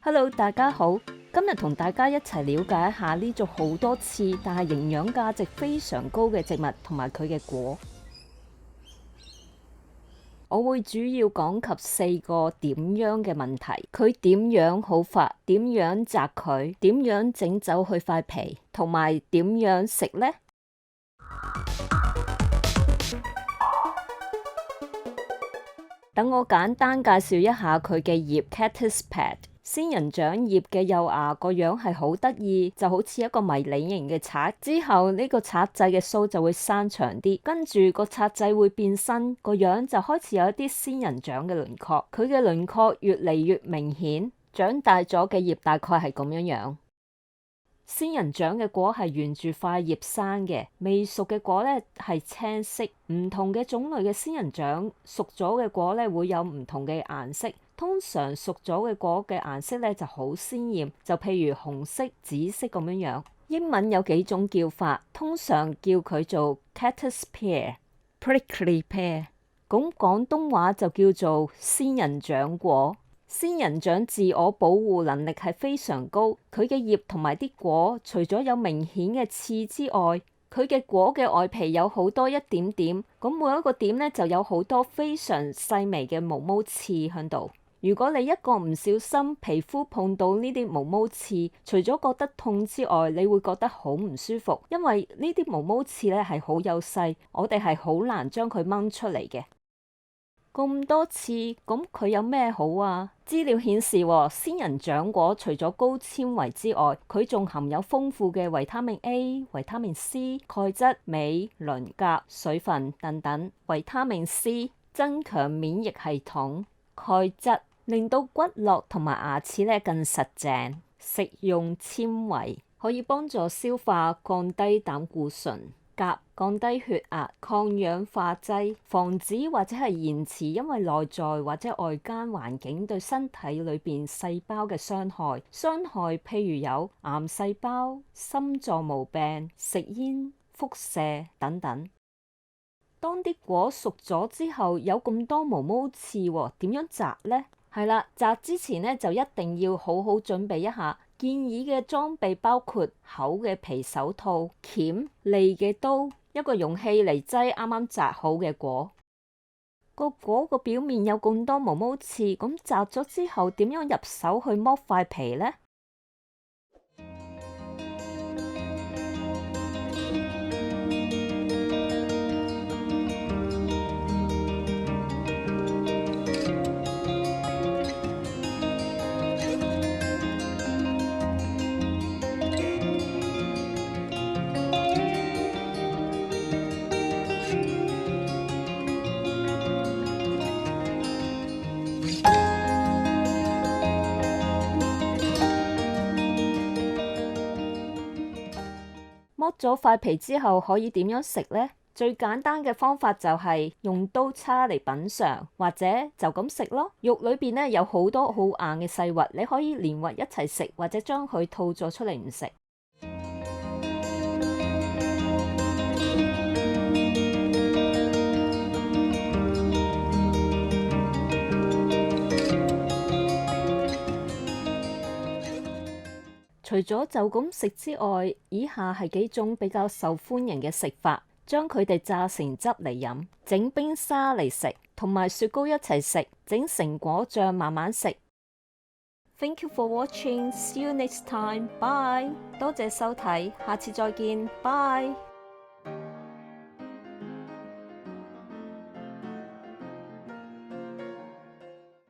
Hello，大家好，今日同大家一齊了解一下呢種好多刺但係營養價值非常高嘅植物同埋佢嘅果。我會主要講及4個點樣嘅問題，佢點樣好法，點樣摘佢，點樣整走佢塊皮，同埋點樣食呢？等我簡單介紹一下佢嘅葉 Cactus pad。仙人掌葉嘅幼芽個樣係好得意，就好似一個迷你型嘅賊。之後呢個賊仔嘅鬚就會生長啲，跟住個賊仔會變身，個樣就開始有一啲仙人掌嘅輪廓。佢嘅輪廓越嚟越明顯，長大咗嘅葉大概係咁樣樣。仙人掌嘅果係沿住塊葉生嘅，未熟嘅果咧係青色。唔同嘅種類嘅仙人掌熟咗嘅果咧會有唔同嘅顏色。通常熟咗嘅果嘅顏色咧就好鮮豔，就譬如紅色、紫色咁樣樣。英文有幾種叫法，通常叫佢做 cactus pear、prickly pear。咁廣東話就叫做仙人掌果。仙人掌自我保護能力係非常高，佢嘅葉同埋啲果除咗有明顯嘅刺之外，佢嘅果嘅外皮有好多一點點，咁每一個點咧就有好多非常細微嘅毛毛刺喺度。如果你一個唔小心皮膚碰到呢啲毛毛刺，除咗覺得痛之外，你會覺得好唔舒服，因為呢啲毛毛刺咧係好幼細，我哋係好難將佢掹出嚟嘅。咁多刺，咁佢有咩好啊？資料顯示，仙人掌果除咗高纖維之外，佢仲含有豐富嘅維他命 A、維他命 C、鈣質、鎂、磷、鉀、水分等等。維他命 C 增強免疫系統，鈣質令到骨骼同埋牙齒咧更實淨。食用纖維可以幫助消化，降低膽固醇。鉀降低血壓，抗氧化劑，防止或者係延遲因為內在或者外間環境對身體裏邊細胞嘅傷害。傷害譬如有癌細胞、心臟毛病、食煙、輻射等等。當啲果熟咗之後，有咁多毛毛刺，點樣摘呢？係啦，摘之前呢，就一定要好好準備一下。建議嘅裝備包括厚嘅皮手套、鉗、利嘅刀，一個容器嚟擠啱啱摘好嘅果。個果個表面有咁多毛毛刺，咁摘咗之後點樣入手去剝塊皮呢？剝咗塊皮之後可以點樣食呢？最簡單嘅方法就係用刀叉嚟品嚐，或者就咁食咯。肉裏邊咧有好多好硬嘅細核，你可以連核一齊食，或者將佢吐咗出嚟唔食。除咗就咁食之外，以下係幾種比較受歡迎嘅食法：將佢哋榨成汁嚟飲，整冰沙嚟食，同埋雪糕一齊食，整成果醬慢慢食。Thank you for watching. See you next time. Bye. 多謝收睇，下次再見。Bye.